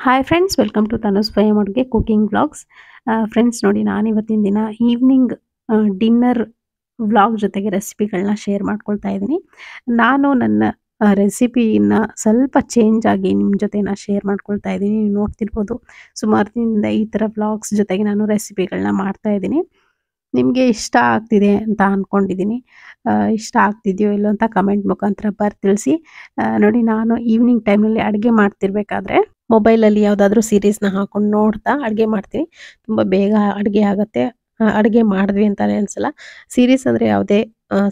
Hi friends, welcome to tanuswayamaduge cooking vlogs. Friends ನೋಡಿ, ನಾನು ಇವತ್ತಿನ ದಿನ ಈವ್ನಿಂಗ್ ಡಿನ್ನರ್ ವ್ಲಾಗ್ ಜೊತೆಗೆ ರೆಸಿಪಿಗಳನ್ನ ಶೇರ್ ಮಾಡ್ಕೊಳ್ತಾ ಇದ್ದೀನಿ. ನಾನು ನನ್ನ ರೆಸಿಪಿನ ಸ್ವಲ್ಪ ಚೇಂಜ್ ಆಗಿ ನಿಮ್ಮ ಜೊತೆ ಶೇರ್ ಮಾಡ್ಕೊಳ್ತಾ ಇದ್ದೀನಿ. ನೀವು ನೋಡ್ತಿರ್ಬೋದು, ಸುಮಾರು ದಿನದಿಂದ ಈ ಥರ ವ್ಲಾಗ್ಸ್ ಜೊತೆಗೆ ನಾನು ರೆಸಿಪಿಗಳನ್ನ ಮಾಡ್ತಾ ಇದ್ದೀನಿ. ನಿಮಗೆ ಇಷ್ಟ ಆಗ್ತಿದೆ ಅಂತ ಅಂದ್ಕೊಂಡಿದ್ದೀನಿ. ಇಷ್ಟ ಆಗ್ತಿದೆಯೋ ಇಲ್ಲೋ ಅಂತ ಕಮೆಂಟ್ ಮುಖಾಂತರ ತಿಳಿಸಿ. ನೋಡಿ, ನಾನು ಈವ್ನಿಂಗ್ ಟೈಮ್ನಲ್ಲಿ ಅಡುಗೆ ಮಾಡ್ತಿರ್ಬೇಕಾದ್ರೆ ಮೊಬೈಲಲ್ಲಿ ಯಾವುದಾದ್ರೂ ಸೀರೀಸ್ನ ಹಾಕೊಂಡು ನೋಡ್ತಾ ಅಡುಗೆ ಮಾಡ್ತೀನಿ. ತುಂಬ ಬೇಗ ಅಡುಗೆ ಆಗುತ್ತೆ. ಅಡುಗೆ ಮಾಡಿದ್ವಿ ಅಂತಲೇ ಅನಿಸಲ್ಲ. ಸೀರೀಸ್ ಅಂದರೆ ಯಾವುದೇ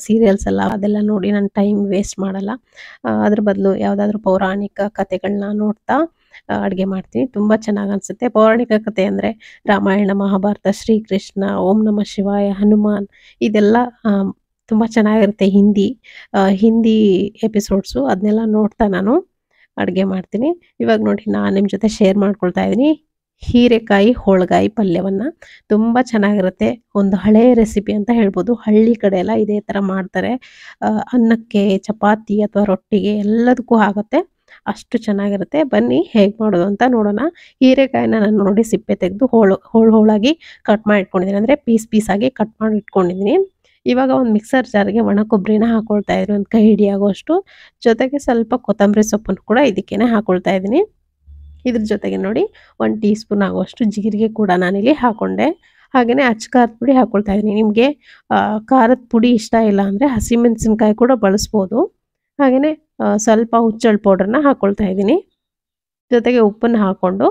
ಸೀರಿಯಲ್ಸ್ ಅಲ್ಲ, ಅದೆಲ್ಲ ನೋಡಿ ನಾನು ಟೈಮ್ ವೇಸ್ಟ್ ಮಾಡಲ್ಲ. ಅದ್ರ ಬದಲು ಯಾವುದಾದ್ರೂ ಪೌರಾಣಿಕ ಕಥೆಗಳನ್ನ ನೋಡ್ತಾ ಅಡುಗೆ ಮಾಡ್ತೀನಿ. ತುಂಬ ಚೆನ್ನಾಗಿ ಅನಿಸುತ್ತೆ. ಪೌರಾಣಿಕ ಕಥೆ ಅಂದರೆ ರಾಮಾಯಣ, ಮಹಾಭಾರತ, ಶ್ರೀಕೃಷ್ಣ, ಓಂ ನಮಃ ಶಿವಾಯ, ಹನುಮಾನ್, ಇದೆಲ್ಲ ತುಂಬ ಚೆನ್ನಾಗಿರುತ್ತೆ. ಹಿಂದಿ ಎಪಿಸೋಡ್ಸು ಅದನ್ನೆಲ್ಲ ನೋಡ್ತಾ ನಾನು ಅಡುಗೆ ಮಾಡ್ತೀನಿ. ಇವಾಗ ನೋಡಿ, ನಾನು ನಿಮ್ಮ ಜೊತೆ ಶೇರ್ ಮಾಡ್ಕೊಳ್ತಾ ಇದ್ದೀನಿ ಹೀರೆಕಾಯಿ ಹೋಳ್ಗಾಯಿ ಪಲ್ಯವನ್ನು. ತುಂಬ ಚೆನ್ನಾಗಿರುತ್ತೆ. ಒಂದು ಹಳೆಯ ರೆಸಿಪಿ ಅಂತ ಹೇಳ್ಬೋದು. ಹಳ್ಳಿ ಕಡೆ ಎಲ್ಲ ಇದೇ ಥರ ಮಾಡ್ತಾರೆ. ಅನ್ನಕ್ಕೆ, ಚಪಾತಿ ಅಥವಾ ರೊಟ್ಟಿಗೆ ಎಲ್ಲದಕ್ಕೂ ಆಗುತ್ತೆ. ಅಷ್ಟು ಚೆನ್ನಾಗಿರುತ್ತೆ. ಬನ್ನಿ ಹೇಗೆ ಮಾಡೋದು ಅಂತ ನೋಡೋಣ. ಹೀರೆಕಾಯಿನ ನಾನು ನೋಡಿ ಸಿಪ್ಪೆ ತೆಗೆದು ಹೋಳಾಗಿ ಕಟ್ ಮಾಡಿ ಇಟ್ಕೊಂಡಿದ್ದೀನಿ. ಅಂದರೆ ಪೀಸಾಗಿ ಕಟ್ ಮಾಡಿ ಇಟ್ಕೊಂಡಿದ್ದೀನಿ. ಇವಾಗ ಒಂದು ಮಿಕ್ಸರ್ ಜಾರ್ಗೆ ಒಣ ಕೊಬ್ಬರಿನ ಹಾಕೊಳ್ತಾ ಇದ್ದೀನಿ, ಒಂದು ಕೈ ಹಿಡಿಯಾಗೋಷ್ಟು. ಜೊತೆಗೆ ಸ್ವಲ್ಪ ಕೊತ್ತಂಬರಿ ಸೊಪ್ಪನ್ನು ಕೂಡ ಇದಕ್ಕೇನೆ ಹಾಕೊಳ್ತಾ ಇದ್ದೀನಿ. ಇದ್ರ ಜೊತೆಗೆ ನೋಡಿ, 1 ಟೀ ಸ್ಪೂನ್ ಆಗುವಷ್ಟು ಜೀರಿಗೆ ಕೂಡ ನಾನಿಲ್ಲಿ ಹಾಕೊಂಡೆ. ಹಾಗೆಯೇ ಖಾರದ ಪುಡಿ ಹಾಕೊಳ್ತಾ ಇದ್ದೀನಿ. ನಿಮಗೆ ಖಾರದ ಪುಡಿ ಇಷ್ಟ ಇಲ್ಲ ಅಂದರೆ ಹಸಿಮೆಣಸಿನ್ಕಾಯಿ ಕೂಡ ಬಳಸ್ಬೋದು. ಹಾಗೆಯೇ ಸ್ವಲ್ಪ ಹುಚ್ಚೆಳ್ಳು ಪೌಡ್ರನ್ನ ಹಾಕೊಳ್ತಾ ಇದ್ದೀನಿ. ಜೊತೆಗೆ ಉಪ್ಪನ್ನು ಹಾಕ್ಕೊಂಡು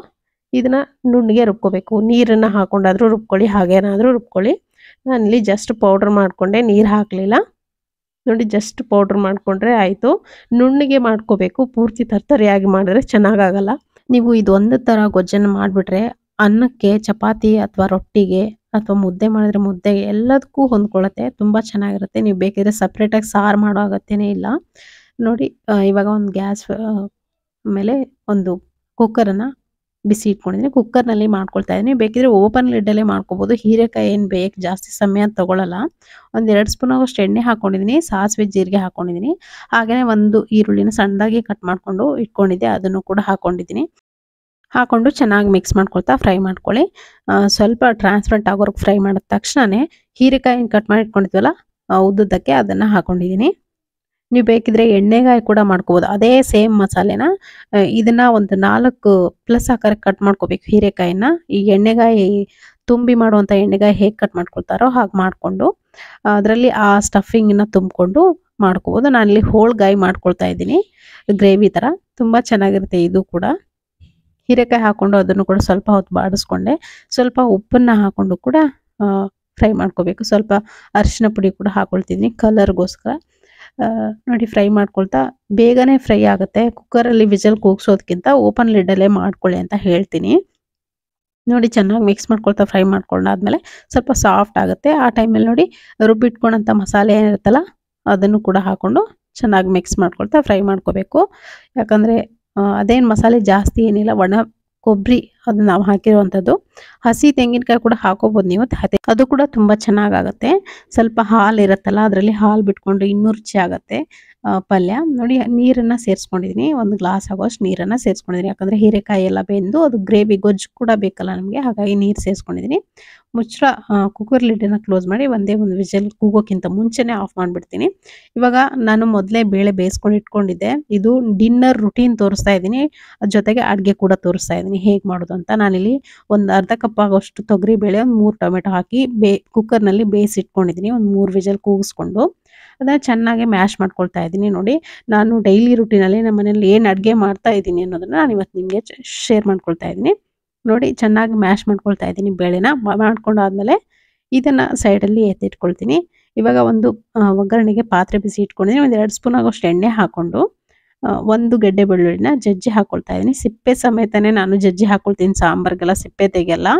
ಇದನ್ನು ನುಣ್ಣಗೆ ರುಬ್ಕೋಬೇಕು. ನೀರನ್ನು ಹಾಕೊಂಡಾದರೂ ರುಬ್ಕೊಳ್ಳಿ, ಹಾಗೇನಾದರೂ ರುಬ್ಕೊಳ್ಳಿ. ನಾನಿಲ್ಲಿ ಜಸ್ಟ್ ಪೌಡ್ರ್ ಮಾಡಿಕೊಂಡೆ, ನೀರು ಹಾಕಲಿಲ್ಲ. ನೋಡಿ, ಜಸ್ಟ್ ಪೌಡ್ರ್ ಮಾಡಿಕೊಂಡ್ರೆ ಆಯಿತು. ನುಣ್ಣಗೆ ಮಾಡ್ಕೋಬೇಕು. ಪೂರ್ತಿ ತರ್ತರಿಯಾಗಿ ಮಾಡಿದ್ರೆ ಚೆನ್ನಾಗಾಗಲ್ಲ. ನೀವು ಇದೊಂದು ಥರ ಗೊಜ್ಜನ್ನು ಮಾಡಿಬಿಟ್ರೆ ಅನ್ನಕ್ಕೆ, ಚಪಾತಿ ಅಥವಾ ರೊಟ್ಟಿಗೆ ಅಥವಾ ಮುದ್ದೆ ಮಾಡಿದ್ರೆ ಮುದ್ದೆಗೆ ಎಲ್ಲದಕ್ಕೂ ಹೊಂದ್ಕೊಳ್ಳುತ್ತೆ. ತುಂಬ ಚೆನ್ನಾಗಿರುತ್ತೆ. ನೀವು ಬೇಕಿದ್ರೆ ಸಪ್ರೇಟಾಗಿ ಸಾರು ಮಾಡೋ ಅಗತ್ಯನೇ ಇಲ್ಲ. ನೋಡಿ, ಇವಾಗ ಒಂದು ಗ್ಯಾಸ್ ಮೇಲೆ ಒಂದು ಕುಕ್ಕರನ್ನು ಬಿಸಿ ಇಟ್ಕೊಂಡಿದ್ದೀನಿ. ಕುಕ್ಕರ್ನಲ್ಲಿ ಮಾಡ್ಕೊಳ್ತಾ ಇದ್ದೀನಿ. ಬೇಕಿದ್ರೆ ಓಪನ್ ಲಿಡ್ಡಲ್ಲೇ ಮಾಡ್ಕೋಬೋದು. ಹೀರೆಕಾಯಿ ಏನು ಬೇಕು, ಜಾಸ್ತಿ ಸಮಯ ತಗೊಳ್ಳಲ್ಲ. ಒಂದು 2 ಸ್ಪೂನ್ ಆಗೋಷ್ಟು ಎಣ್ಣೆ ಹಾಕ್ಕೊಂಡಿದ್ದೀನಿ. ಸಾಸಿವೆ, ಜೀರಿಗೆ ಹಾಕ್ಕೊಂಡಿದ್ದೀನಿ. ಹಾಗೆಯೇ ಒಂದು ಈರುಳ್ಳಿನ ಸಣ್ಣದಾಗಿ ಕಟ್ ಮಾಡಿಕೊಂಡು ಇಟ್ಕೊಂಡಿದ್ದೆ, ಅದನ್ನು ಕೂಡ ಹಾಕ್ಕೊಂಡಿದ್ದೀನಿ. ಹಾಕ್ಕೊಂಡು ಚೆನ್ನಾಗಿ ಮಿಕ್ಸ್ ಮಾಡ್ಕೊಳ್ತಾ ಫ್ರೈ ಮಾಡ್ಕೊಳ್ಳಿ. ಸ್ವಲ್ಪ ಟ್ರಾನ್ಸ್ಪರೆಂಟ್ ಆಗೋರ್ಗೆ ಫ್ರೈ ಮಾಡಿದ ತಕ್ಷಣವೇ ಹೀರೆಕಾಯಿನ ಕಟ್ ಮಾಡಿ ಇಟ್ಕೊಂಡಿದ್ವಲ್ಲ ಉದ್ದುದ್ದಕ್ಕೆ ಅದನ್ನು ಹಾಕ್ಕೊಂಡಿದ್ದೀನಿ. ನೀವು ಬೇಕಿದ್ರೆ ಎಣ್ಣೆಗಾಯಿ ಕೂಡ ಮಾಡ್ಕೋಬೋದು. ಅದೇ ಸೇಮ್ ಮಸಾಲೆನ ಇದನ್ನು ಒಂದು 4+ ಆಕಾರಕ್ಕೆ ಕಟ್ ಮಾಡ್ಕೋಬೇಕು. ಹೀರೆಕಾಯಿನ ಈ ಎಣ್ಣೆಗಾಯಿ ತುಂಬಿ ಮಾಡುವಂಥ ಎಣ್ಣೆಗಾಯಿ ಹೇಗೆ ಕಟ್ ಮಾಡ್ಕೊಳ್ತಾರೋ ಹಾಗೆ ಮಾಡಿಕೊಂಡು ಅದರಲ್ಲಿ ಆ ಸ್ಟಫಿಂಗನ್ನ ತುಂಬಿಕೊಂಡು ಮಾಡ್ಕೋಬೋದು. ನಾನಿಲ್ಲಿ ಹೋಳ್ಗಾಯಿ ಮಾಡ್ಕೊಳ್ತಾ ಇದ್ದೀನಿ, ಗ್ರೇವಿ ಥರ. ತುಂಬ ಚೆನ್ನಾಗಿರುತ್ತೆ ಇದು ಕೂಡ. ಹೀರೆಕಾಯಿ ಹಾಕ್ಕೊಂಡು ಅದನ್ನು ಕೂಡ ಸ್ವಲ್ಪ ಹೊತ್ತು ಬಾಡಿಸ್ಕೊಂಡೆ. ಸ್ವಲ್ಪ ಉಪ್ಪನ್ನು ಹಾಕ್ಕೊಂಡು ಕೂಡ ಫ್ರೈ ಮಾಡ್ಕೋಬೇಕು. ಸ್ವಲ್ಪ ಅರಿಶಿನ ಪುಡಿ ಕೂಡ ಹಾಕ್ಕೊಳ್ತಿದ್ದೀನಿ ಕಲರ್ಗೋಸ್ಕರ. ನೋಡಿ, ಫ್ರೈ ಮಾಡ್ಕೊಳ್ತಾ ಬೇಗನೆ ಫ್ರೈ ಆಗುತ್ತೆ. ಕುಕ್ಕರಲ್ಲಿ ವಿಜಲ್ ಕೂಗಿಸೋದಕ್ಕಿಂತ ಓಪನ್ ಲಿಡ್ಡಲ್ಲೇ ಮಾಡ್ಕೊಳ್ಳಿ ಅಂತ ಹೇಳ್ತೀನಿ. ನೋಡಿ, ಚೆನ್ನಾಗಿ ಮಿಕ್ಸ್ ಮಾಡ್ಕೊಳ್ತಾ ಫ್ರೈ ಮಾಡ್ಕೊಂಡಾದ್ಮೇಲೆ ಸ್ವಲ್ಪ ಸಾಫ್ಟ್ ಆಗುತ್ತೆ. ಆ ಟೈಮಲ್ಲಿ ನೋಡಿ, ರುಬ್ಬಿಟ್ಕೊಂಡಂಥ ಮಸಾಲೆ ಏನಿರುತ್ತಲ್ಲ ಅದನ್ನು ಕೂಡ ಹಾಕ್ಕೊಂಡು ಚೆನ್ನಾಗಿ ಮಿಕ್ಸ್ ಮಾಡ್ಕೊಳ್ತಾ ಫ್ರೈ ಮಾಡ್ಕೋಬೇಕು. ಯಾಕಂದರೆ ಅದೇನು ಮಸಾಲೆ ಜಾಸ್ತಿ ಏನಿಲ್ಲ, ಒಣ ಕೊಬ್ಬರಿ ಅದು ನಾವು ಹಾಕಿರುವಂಥದ್ದು. ಹಸಿ ತೆಂಗಿನಕಾಯಿ ಕೂಡ ಹಾಕೋಬೋದು ನೀವು, ಅದು ಕೂಡ ತುಂಬ ಚೆನ್ನಾಗಾಗುತ್ತೆ. ಸ್ವಲ್ಪ ಹಾಲು ಇರುತ್ತಲ್ಲ, ಅದರಲ್ಲಿ ಹಾಲು ಬಿಟ್ಕೊಂಡು ಇನ್ನೂ ರುಚಿ ಆಗುತ್ತೆ ಪಲ್ಯ. ನೋಡಿ, ನೀರನ್ನು ಸೇರಿಸ್ಕೊಂಡಿದ್ದೀನಿ. 1 ಗ್ಲಾಸ್ ಆಗೋಷ್ಟು ನೀರನ್ನು ಸೇರಿಸ್ಕೊಂಡಿದ್ದೀನಿ. ಯಾಕಂದರೆ ಹೀರೆಕಾಯಿ ಎಲ್ಲ ಬೆಂದು ಅದು ಗ್ರೇವಿ ಗೊಜ್ಜು ಕೂಡ ಬೇಕಲ್ಲ ನಮಗೆ, ಹಾಗಾಗಿ ನೀರು ಸೇರಿಸ್ಕೊಂಡಿದ್ದೀನಿ. ಕುಕ್ಕರ್ ಲಿಡ್ಡನ್ನು ಕ್ಲೋಸ್ ಮಾಡಿ ಒಂದೇ ಒಂದು ವಿಜಲ್ ಕೂಗೋಕ್ಕಿಂತ ಮುಂಚೆನೇ ಆಫ್ ಮಾಡಿಬಿಡ್ತೀನಿ. ಇವಾಗ ನಾನು ಮೊದಲೇ ಬೇಳೆ ಬೇಯಿಸ್ಕೊಂಡು ಇಟ್ಕೊಂಡಿದ್ದೆ. ಇದು ಡಿನ್ನರ್ ರುಟೀನ್ ತೋರಿಸ್ತಾ ಇದ್ದೀನಿ, ಜೊತೆಗೆ ಅಡುಗೆ ಕೂಡ ತೋರಿಸ್ತಾ ಇದ್ದೀನಿ ಹೇಗೆ ಮಾಡೋದು ಅಂತ. ನಾನಿಲ್ಲಿ ಒಂದು ಅರ್ಧ ಕಪ್ ಆಗೋಷ್ಟು ತೊಗರಿ ಬೇಳೆ, ಒಂದು 3 ಟೊಮೆಟೊ ಹಾಕಿ ಕುಕ್ಕರ್ನಲ್ಲಿ ಬೇಯಿಸಿಟ್ಕೊಂಡಿದ್ದೀನಿ. ಒಂದು 3 ವಿಜಲ್ ಕೂಗಿಸ್ಕೊಂಡು ಅದನ್ನು ಚೆನ್ನಾಗಿ ಮ್ಯಾಶ್ ಮಾಡ್ಕೊಳ್ತಾ ಇದ್ದೀನಿ. ನೋಡಿ, ನಾನು ಡೈಲಿ ರುಟೀನಲ್ಲಿ ನಮ್ಮ ಮನೇಲಿ ಏನು ಅಡುಗೆ ಮಾಡ್ತಾ ಇದ್ದೀನಿ ಅನ್ನೋದನ್ನು ನಾನು ಇವತ್ತು ನಿಮಗೆ ಶೇರ್ ಮಾಡ್ಕೊಳ್ತಾ ಇದ್ದೀನಿ. ನೋಡಿ, ಚೆನ್ನಾಗಿ ಮ್ಯಾಶ್ ಮಾಡ್ಕೊಳ್ತಾ ಇದ್ದೀನಿ. ಬೇಳೆನ ಮಾಡ್ಕೊಂಡಾದ್ಮೇಲೆ ಇದನ್ನು ಸೈಡಲ್ಲಿ ಎತ್ತಿಟ್ಕೊಳ್ತೀನಿ. ಇವಾಗ ಒಂದು ಒಗ್ಗರಣೆಗೆ ಪಾತ್ರೆ ಬಿಸಿ ಇಟ್ಕೊಂಡಿದ್ದೀನಿ. ಒಂದು 2 ಸ್ಪೂನ್ ಆಗೋಷ್ಟು ಎಣ್ಣೆ ಹಾಕ್ಕೊಂಡು 1 ಗೆಡ್ಡೆ ಬೆಳ್ಳುಳ್ಳಿನ ಜಜ್ಜಿ ಹಾಕ್ಕೊಳ್ತಾ ಇದ್ದೀನಿ. ಸಿಪ್ಪೆ ಸಮೇತನೇ ನಾನು ಜಜ್ಜಿ ಹಾಕ್ಕೊಳ್ತೀನಿ. ಸಾಂಬಾರಿಗೆಲ್ಲ ಸಿಪ್ಪೆ ತೆಗೆಯಲ್ಲ.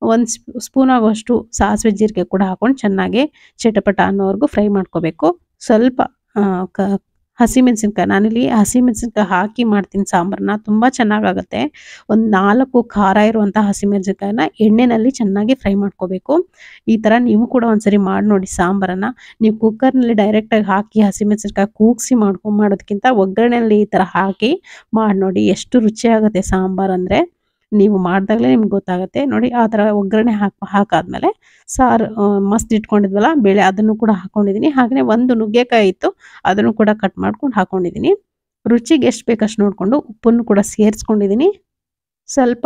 1 ಸ್ಪೂನ್ ಆಗೋಷ್ಟು ಸಾಸಿವೆ, ಜೀರಿಗೆ ಕೂಡ ಹಾಕ್ಕೊಂಡು ಚೆನ್ನಾಗಿ ಚಟಪಟ ಅನ್ನೋವರೆಗೂ ಫ್ರೈ ಮಾಡ್ಕೋಬೇಕು. ಸ್ವಲ್ಪ ಹಸಿಮೆಣಸಿನ್ಕಾಯಿ, ನಾನಿಲ್ಲಿ ಹಸಿಮೆಣಸಿನ್ಕಾಯಿ ಹಾಕಿ ಮಾಡ್ತೀನಿ ಸಾಂಬಾರನ್ನ, ತುಂಬ ಚೆನ್ನಾಗಾಗುತ್ತೆ. ಒಂದು 4 ಖಾರ ಇರುವಂಥ ಹಸಿಮೆಣಸಿನ್ಕಾಯಿನ ಎಣ್ಣೆಯಲ್ಲಿ ಚೆನ್ನಾಗಿ ಫ್ರೈ ಮಾಡ್ಕೋಬೇಕು. ಈ ಥರ ನೀವು ಕೂಡ ಒಂದ್ಸರಿ ಮಾಡಿ ನೋಡಿ ಸಾಂಬಾರನ್ನ. ನೀವು ಕುಕ್ಕರ್ನಲ್ಲಿ ಡೈರೆಕ್ಟಾಗಿ ಹಾಕಿ ಹಸಿಮೆಣಸಿನ್ಕಾಯಿ ಕೂಗಿಸಿ ಮಾಡೋದಕ್ಕಿಂತ ಒಗ್ಗರಣೆಯಲ್ಲಿ ಈ ಥರ ಹಾಕಿ ಮಾಡಿ ನೋಡಿ, ಎಷ್ಟು ರುಚಿಯಾಗುತ್ತೆ ಸಾಂಬಾರು ಅಂದರೆ. ನೀವು ಮಾಡಿದಾಗಲೇ ನಿಮ್ಗೆ ಗೊತ್ತಾಗುತ್ತೆ ನೋಡಿ. ಆ ಥರ ಒಗ್ಗರಣೆ ಹಾಕಾದ್ಮೇಲೆ ಸಾರು ಮಸ್ತ್ ಇಟ್ಕೊಂಡಿದ್ವಲ್ಲ ಬೇಳೆ, ಅದನ್ನು ಕೂಡ ಹಾಕೊಂಡಿದ್ದೀನಿ. ಹಾಗೆಯೇ ಒಂದು ನುಗ್ಗೆಕಾಯಿ ಇತ್ತು, ಅದನ್ನು ಕೂಡ ಕಟ್ ಮಾಡ್ಕೊಂಡು ಹಾಕೊಂಡಿದ್ದೀನಿ. ರುಚಿಗೆ ಎಷ್ಟು ಬೇಕಷ್ಟು ನೋಡಿಕೊಂಡು ಉಪ್ಪನ್ನು ಕೂಡ ಸೇರಿಸ್ಕೊಂಡಿದ್ದೀನಿ. ಸ್ವಲ್ಪ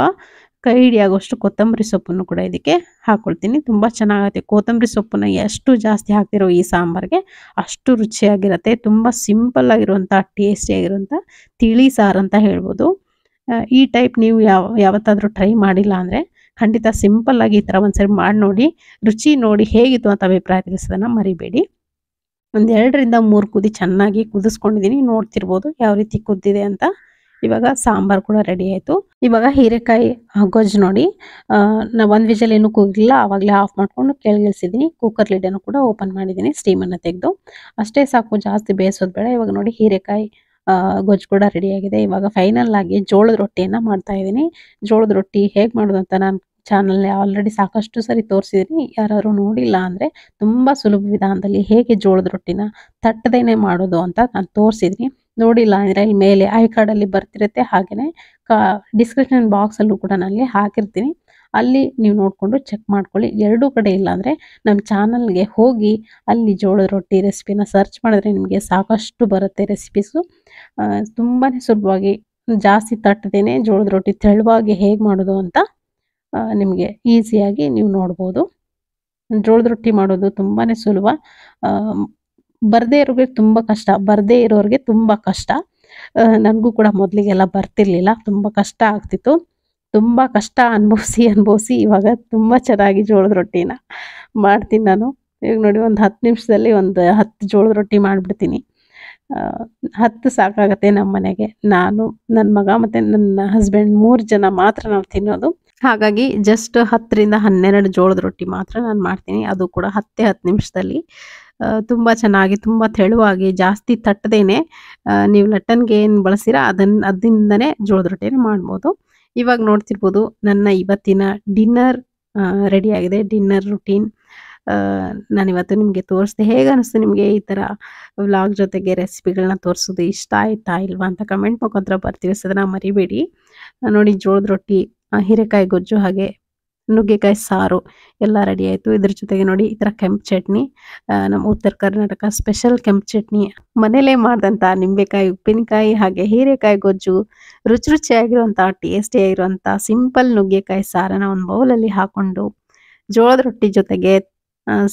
ಕೈ ಹಿಡಿಯಾಗೋಷ್ಟು ಕೊತ್ತಂಬರಿ ಸೊಪ್ಪನ್ನು ಕೂಡ ಇದಕ್ಕೆ ಹಾಕ್ಕೊಳ್ತೀನಿ. ತುಂಬ ಚೆನ್ನಾಗುತ್ತೆ. ಕೊತ್ತಂಬರಿ ಸೊಪ್ಪನ್ನು ಎಷ್ಟು ಜಾಸ್ತಿ ಹಾಕ್ತಿರೋ ಈ ಸಾಂಬಾರಿಗೆ ಅಷ್ಟು ರುಚಿಯಾಗಿರುತ್ತೆ. ತುಂಬ ಸಿಂಪಲ್ ಆಗಿರುವಂಥ ಟೇಸ್ಟಿಯಾಗಿರುವಂಥ ತಿಳಿ ಸಾರು ಅಂತ ಹೇಳ್ಬೋದು. ಈ ಟೈಪ್ ನೀವು ಯಾವತ್ತಾದರೂ ಟ್ರೈ ಮಾಡಿಲ್ಲ ಅಂದರೆ ಖಂಡಿತ ಸಿಂಪಲ್ಲಾಗಿ ಈ ಥರ ಒಂದ್ಸರಿ ಮಾಡಿ ನೋಡಿ. ರುಚಿ ನೋಡಿ ಹೇಗಿತ್ತು ಅಂತ ಅಭಿಪ್ರಾಯ ತಿಳಿಸೋದನ್ನು ಮರಿಬೇಡಿ. ಒಂದು 2ರಿಂದ 3 ಕುದಿ ಚೆನ್ನಾಗಿ ಕುದಿಸ್ಕೊಂಡಿದ್ದೀನಿ. ನೋಡ್ತಿರ್ಬೋದು ಯಾವ ರೀತಿ ಕುದ್ದಿದೆ ಅಂತ. ಇವಾಗ ಸಾಂಬಾರು ಕೂಡ ರೆಡಿ ಆಯಿತು. ಇವಾಗ ಹೀರೆಕಾಯಿ ಗೊಜ್ಜು ನೋಡಿ, ನಾ ಒಂದು ವಿಷಲ್ ಏನೂ ಕೂಗಿಲ್ಲ, ಆವಾಗಲೇ ಆಫ್ ಮಾಡಿಕೊಂಡು ಕೆಳಗಿಳಿಸಿದ್ದೀನಿ. ಕುಕ್ಕರ್ ಲಿಡನ್ನು ಕೂಡ ಓಪನ್ ಮಾಡಿದ್ದೀನಿ, ಸ್ಟೀಮನ್ನು ತೆಗೆದು. ಅಷ್ಟೇ ಸಾಕು, ಜಾಸ್ತಿ ಬೇಯಿಸೋದು ಬೇಡ. ಇವಾಗ ನೋಡಿ ಹೀರೆಕಾಯಿ ಗೊಜ್ಜು ಕೂಡ ರೆಡಿಯಾಗಿದೆ. ಇವಾಗ ಫೈನಲ್ ಆಗಿ ಜೋಳದ ರೊಟ್ಟಿಯನ್ನು ಮಾಡ್ತಾ ಇದ್ದೀನಿ. ಜೋಳದ ರೊಟ್ಟಿ ಹೇಗೆ ಮಾಡೋದು ಅಂತ ನಾನು ಚಾನಲ್ನಲ್ಲಿ ಆಲ್ರೆಡಿ ಸಾಕಷ್ಟು ಸರಿ ತೋರಿಸಿದ್ದೀನಿ. ಯಾರಾದರೂ ನೋಡಿಲ್ಲ ಅಂದರೆ ತುಂಬ ಸುಲಭ ವಿಧಾನದಲ್ಲಿ ಹೇಗೆ ಜೋಳದ ರೊಟ್ಟಿನ ತಟ್ಟದೇನೆ ಮಾಡೋದು ಅಂತ ನಾನು ತೋರಿಸಿದ್ದೀನಿ. ನೋಡಿಲ್ಲ ಅಂದರೆ ಇಲ್ಲಿ ಮೇಲೆ ಐ ಕಾರ್ಡಲ್ಲಿ ಬರ್ತಿರುತ್ತೆ, ಹಾಗೆಯೇ ಡಿಸ್ಕ್ರಿಪ್ಷನ್ ಬಾಕ್ಸಲ್ಲೂ ಕೂಡ ನಾನು ಹಾಕಿರ್ತೀನಿ. ಅಲ್ಲಿ ನೀವು ನೋಡಿಕೊಂಡು ಚೆಕ್ ಮಾಡ್ಕೊಳ್ಳಿ. ಎರಡೂ ಕಡೆ ಇಲ್ಲ ಅಂದರೆ ನಮ್ಮ ಚಾನಲ್ಗೆ ಹೋಗಿ ಅಲ್ಲಿ ಜೋಳದ ರೊಟ್ಟಿ ರೆಸಿಪಿನ ಸರ್ಚ್ ಮಾಡಿದ್ರೆ ನಿಮಗೆ ಸಾಕಷ್ಟು ಬರುತ್ತೆ ರೆಸಿಪೀಸು. ತುಂಬಾ ಸುಲಭವಾಗಿ, ಜಾಸ್ತಿ ತಟ್ಟದೇನೆ ಜೋಳದ ರೊಟ್ಟಿ ತೆಳುವಾಗಿ ಹೇಗೆ ಮಾಡೋದು ಅಂತ ನಿಮಗೆ ಈಸಿಯಾಗಿ ನೀವು ನೋಡ್ಬೋದು. ಜೋಳದ ರೊಟ್ಟಿ ಮಾಡೋದು ತುಂಬಾ ಸುಲಭ. ಬರದೇ ಇರೋರಿಗೆ ತುಂಬ ಕಷ್ಟ. ನನಗೂ ಕೂಡ ಮೊದಲಿಗೆಲ್ಲ ಬರ್ತಿರ್ಲಿಲ್ಲ, ತುಂಬ ಕಷ್ಟ ಆಗ್ತಿತ್ತು. ತುಂಬ ಕಷ್ಟ ಅನುಭವಿಸಿ ಇವಾಗ ತುಂಬ ಚೆನ್ನಾಗಿ ಜೋಳದ ರೊಟ್ಟಿನ ಮಾಡ್ತೀನಿ ನಾನು. ಈಗ ನೋಡಿ, ಒಂದು 10 ನಿಮಿಷದಲ್ಲಿ ಒಂದು 10 ಜೋಳದ ರೊಟ್ಟಿ ಮಾಡಿಬಿಡ್ತೀನಿ. 10 ಸಾಕಾಗತ್ತೆ ನಮ್ಮ ಮನೆಗೆ. ನಾನು, ನನ್ನ ಮಗ ಮತ್ತು ನನ್ನ ಹಸ್ಬೆಂಡ್ 3 ಜನ ಮಾತ್ರ ನಾವು ತಿನ್ನೋದು. ಹಾಗಾಗಿ ಜಸ್ಟ್ 10ರಿಂದ 12 ಜೋಳದ ರೊಟ್ಟಿ ಮಾತ್ರ ನಾನು ಮಾಡ್ತೀನಿ. ಅದು ಕೂಡ 10 ನಿಮಿಷದಲ್ಲಿ. ತುಂಬ ಚೆನ್ನಾಗಿ, ತುಂಬ ತೆಳುವಾಗಿ, ಜಾಸ್ತಿ ತಟ್ಟದೇನೆ ನೀವು ಲಟ್ಟಣಿಗೆ ಏನು ಬಳಸ್ತೀರಾ ಅದರಿಂದನೇ ಜೋಳದ ರೊಟ್ಟಿನ ಮಾಡ್ಬೋದು. ಇವಾಗ ನೋಡ್ತಿರ್ಬೋದು ನನ್ನ ಇವತ್ತಿನ ಡಿನ್ನರ್ ರೆಡಿಯಾಗಿದೆ. ಡಿನ್ನರ್ ರುಟೀನ್ ನಾನಿವತ್ತು ನಿಮಗೆ ತೋರಿಸಿದೆ. ಹೇಗೆ ಅನಿಸ್ತು ನಿಮಗೆ ಈ ಥರ ವ್ಲಾಗ್ ಜೊತೆಗೆ ರೆಸಿಪಿಗಳನ್ನ ತೋರಿಸೋದು? ಇಷ್ಟ ಆಯ್ತಾ ಇಲ್ವಾ ಅಂತ ಕಮೆಂಟ್ ಮುಖಾಂತರ ತಿಳಿಸೋದನ್ನ ಮರಿಬೇಡಿ. ನೋಡಿ, ಜೋಳದ ರೊಟ್ಟಿ, ಹೀರೆಕಾಯಿ ಗೊಜ್ಜು, ಹಾಗೆ ನುಗ್ಗೆಕಾಯಿ ಸಾರು ಎಲ್ಲ ರೆಡಿ ಆಯಿತು. ಇದ್ರ ಜೊತೆಗೆ ನೋಡಿ ಈ ಥರ ಕೆಂಪು ಚಟ್ನಿ, ನಮ್ಮ ಉತ್ತರ ಕರ್ನಾಟಕ ಸ್ಪೆಷಲ್ ಕೆಂಪು ಚಟ್ನಿ, ಮನೇಲೇ ಮಾಡಿದಂಥ ನಿಂಬೆಕಾಯಿ ಉಪ್ಪಿನಕಾಯಿ, ಹಾಗೆ ಹೀರೆಕಾಯಿ ಗೊಜ್ಜು, ರುಚಿಯಾಗಿರುವಂಥ ಟೇಸ್ಟಿಯಾಗಿರುವಂಥ ಸಿಂಪಲ್ ನುಗ್ಗೆಕಾಯಿ ಸಾರನ್ನ ಒಂದು ಬೌಲಲ್ಲಿ ಹಾಕ್ಕೊಂಡು ಜೋಳದ ರೊಟ್ಟಿ ಜೊತೆಗೆ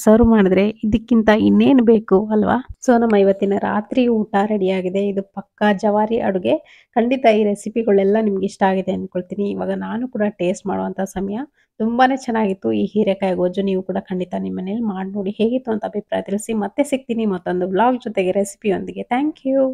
ಸರ್ವ್ ಮಾಡಿದ್ರೆ ಇದಕ್ಕಿಂತ ಇನ್ನೇನು ಬೇಕು ಅಲ್ವಾ? ಸೊ ನಮ್ಮ ಇವತ್ತಿನ ರಾತ್ರಿ ಊಟ ರೆಡಿಯಾಗಿದೆ. ಇದು ಪಕ್ಕಾ ಜವಾರಿ ಅಡುಗೆ. ಖಂಡಿತ ಈ ರೆಸಿಪಿಗಳೆಲ್ಲ ನಿಮ್ಗೆ ಇಷ್ಟ ಆಗಿದೆ ಅಂದ್ಕೊಳ್ತೀನಿ. ಇವಾಗ ನಾನು ಕೂಡ ಟೇಸ್ಟ್ ಮಾಡುವಂಥ ಸಮಯ. ತುಂಬಾ ಚೆನ್ನಾಗಿತ್ತು ಈ ಹೀರೆಕಾಯಿ ಗೊಜ್ಜು. ನೀವು ಕೂಡ ಖಂಡಿತ ನಿಮ್ಮ ಮನೇಲಿ ಮಾಡಿ ನೋಡಿ, ಹೇಗಿತ್ತು ಅಂತ ಅಭಿಪ್ರಾಯ ತಿಳಿಸಿ. ಮತ್ತೆ ಸಿಗ್ತೀನಿ ಮತ್ತೊಂದು ವ್ಲಾಗ್ ಜೊತೆಗೆ ರೆಸಿಪಿಯೊಂದಿಗೆ. Thank you.